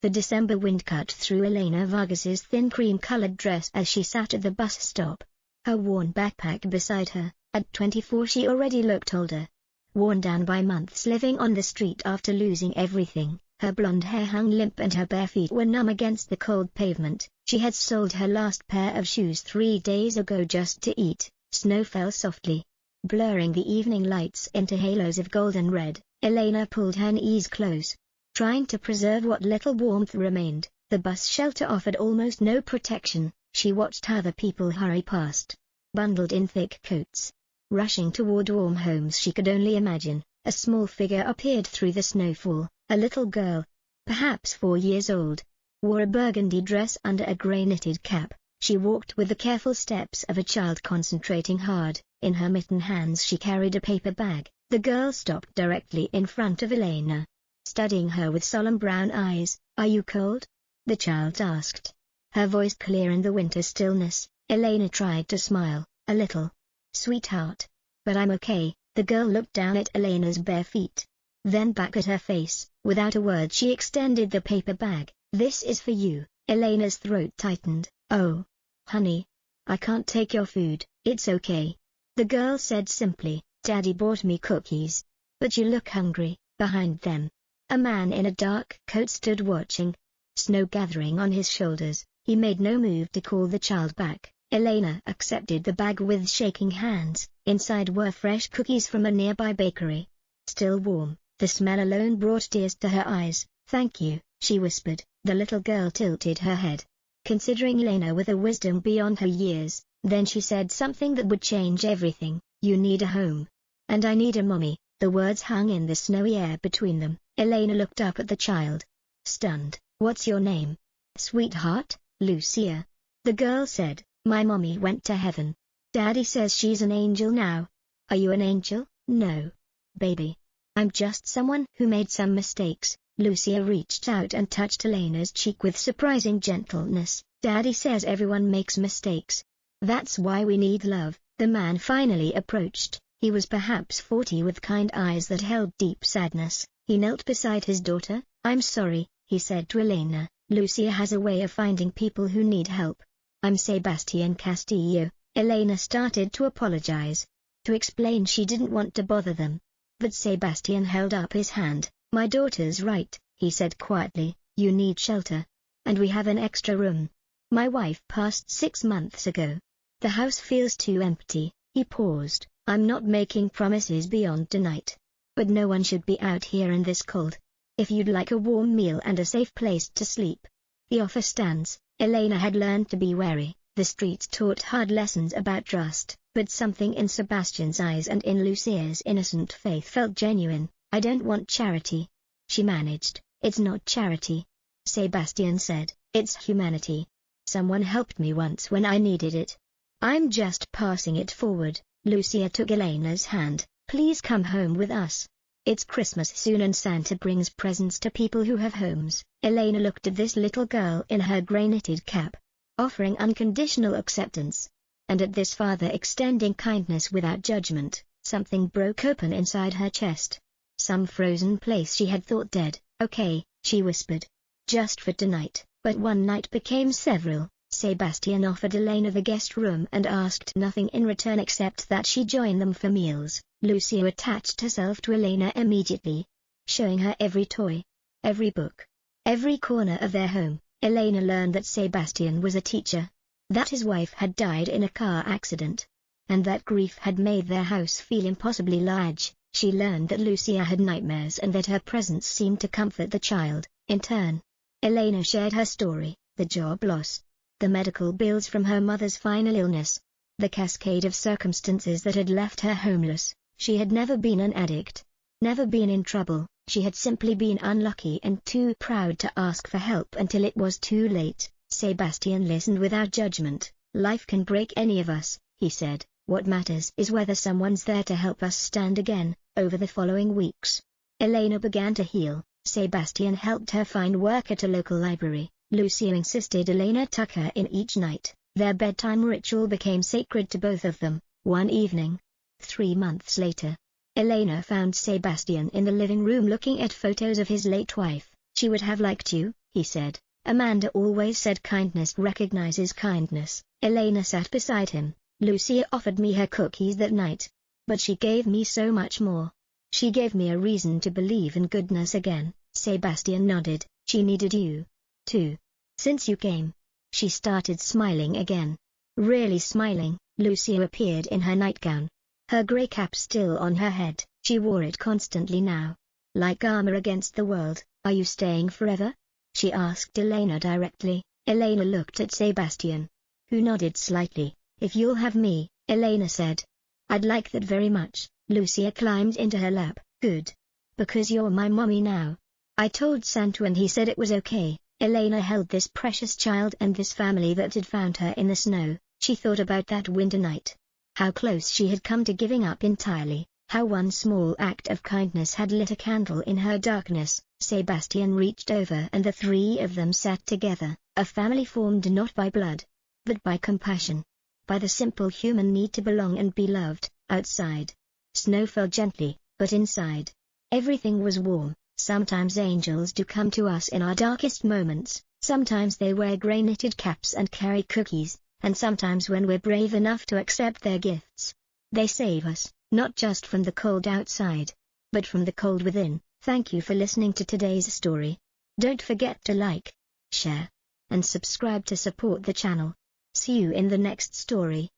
The December wind cut through Elena Vargas's thin cream-colored dress as she sat at the bus stop. Her worn backpack beside her. At 24 she already looked older. Worn down by months living on the street after losing everything, her blonde hair hung limp and her bare feet were numb against the cold pavement. She had sold her last pair of shoes 3 days ago just to eat. Snow fell softly, blurring the evening lights into halos of gold and red. Elena pulled her knees close, trying to preserve what little warmth remained. The bus shelter offered almost no protection. She watched how the people hurry past, bundled in thick coats, rushing toward warm homes she could only imagine. A small figure appeared through the snowfall. A little girl, perhaps 4 years old, wore a burgundy dress under a grey knitted cap. She walked with the careful steps of a child concentrating hard. In her mittened hands she carried a paper bag. The girl stopped directly in front of Elena, studying her with solemn brown eyes. "Are you cold?" the child asked, her voice clear in the winter stillness. Elena tried to smile, a little. "Sweetheart. But I'm okay." The girl looked down at Elena's bare feet, then back at her face. Without a word she extended the paper bag. "This is for you." Elena's throat tightened. "Oh, honey, I can't take your food." "It's okay," the girl said simply. "Daddy bought me cookies." "But you look hungry." Behind them, a man in a dark coat stood watching, snow gathering on his shoulders. He made no move to call the child back. Elena accepted the bag with shaking hands. Inside were fresh cookies from a nearby bakery. Still warm, the smell alone brought tears to her eyes. "Thank you," she whispered. The little girl tilted her head, considering Elena with a wisdom beyond her years. Then she said something that would change everything. "You need a home. And I need a mommy." The words hung in the snowy air between them. Elena looked up at the child, stunned. "What's your name?" "Sweetheart, Lucia." The girl said. "My mommy went to heaven. Daddy says she's an angel now." "Are you an angel?" "No, baby. I'm just someone who made some mistakes." Lucia reached out and touched Elena's cheek with surprising gentleness. "Daddy says everyone makes mistakes. That's why we need love." The man finally approached. He was perhaps 40 with kind eyes that held deep sadness. He knelt beside his daughter. "I'm sorry," he said to Elena. "Lucia has a way of finding people who need help. I'm Sebastian Castillo." Elena started to apologize, to explain she didn't want to bother them. But Sebastian held up his hand. "My daughter's right," he said quietly. "You need shelter. And we have an extra room. My wife passed 6 months ago. The house feels too empty." He paused. "I'm not making promises beyond tonight. But no one should be out here in this cold. If you'd like a warm meal and a safe place to sleep, the offer stands." Elena had learned to be wary. The streets taught hard lessons about trust, but something in Sebastian's eyes and in Lucia's innocent faith felt genuine. "I don't want charity," she managed. "It's not charity," Sebastian said. "It's humanity. Someone helped me once when I needed it. I'm just passing it forward." Lucia took Elena's hand. "Please come home with us. It's Christmas soon and Santa brings presents to people who have homes." Elena looked at this little girl in her grey knitted cap, offering unconditional acceptance, and at this father extending kindness without judgment. Something broke open inside her chest. Some frozen place she had thought dead. "Okay," she whispered. "Just for tonight." But one night became several. Sebastian offered Elena the guest room and asked nothing in return except that she join them for meals. Lucia attached herself to Elena immediately, showing her every toy, every book, every corner of their home. Elena learned that Sebastian was a teacher, that his wife had died in a car accident, and that grief had made their house feel impossibly large. She learned that Lucia had nightmares and that her presence seemed to comfort the child. In turn, Elena shared her story, the job loss, the medical bills from her mother's final illness, the cascade of circumstances that had left her homeless. She had never been an addict, never been in trouble. She had simply been unlucky and too proud to ask for help until it was too late. Sebastian listened without judgment. "Life can break any of us," he said. "What matters is whether someone's there to help us stand again." Over the following weeks, Elena began to heal. Sebastian helped her find work at a local library. Lucia insisted Elena tuck her in each night. Their bedtime ritual became sacred to both of them. One evening, 3 months later, Elena found Sebastian in the living room looking at photos of his late wife. "She would have liked you," he said. Amanda always said kindness recognizes kindness. Elena sat beside him. Lucia offered me her cookies that night. But she gave me so much more. She gave me a reason to believe in goodness again. Sebastian nodded. She needed you, too. Since you came. She started smiling again. Really smiling. Lucia appeared in her nightgown. Her grey cap still on her head. She wore it constantly now. Like armor against the world. Are you staying forever? She asked Elena directly. Elena looked at Sebastian, who nodded slightly. If you'll have me, Elena said. I'd like that very much. Lucia climbed into her lap. Good. Because you're my mommy now. I told Santu and he said it was okay. Elena held this precious child and this family that had found her in the snow. She thought about that winter night. How close she had come to giving up entirely. How one small act of kindness had lit a candle in her darkness. Sebastian reached over and the three of them sat together. A family formed not by blood, but by compassion. By the simple human need to belong and be loved. Outside, snow fell gently, but inside, everything was warm. Sometimes angels do come to us in our darkest moments. Sometimes they wear grey knitted caps and carry cookies, and sometimes when we're brave enough to accept their gifts, they save us. Not just from the cold outside, but from the cold within. Thank you for listening to today's story. Don't forget to like, share, and subscribe to support the channel. See you in the next story.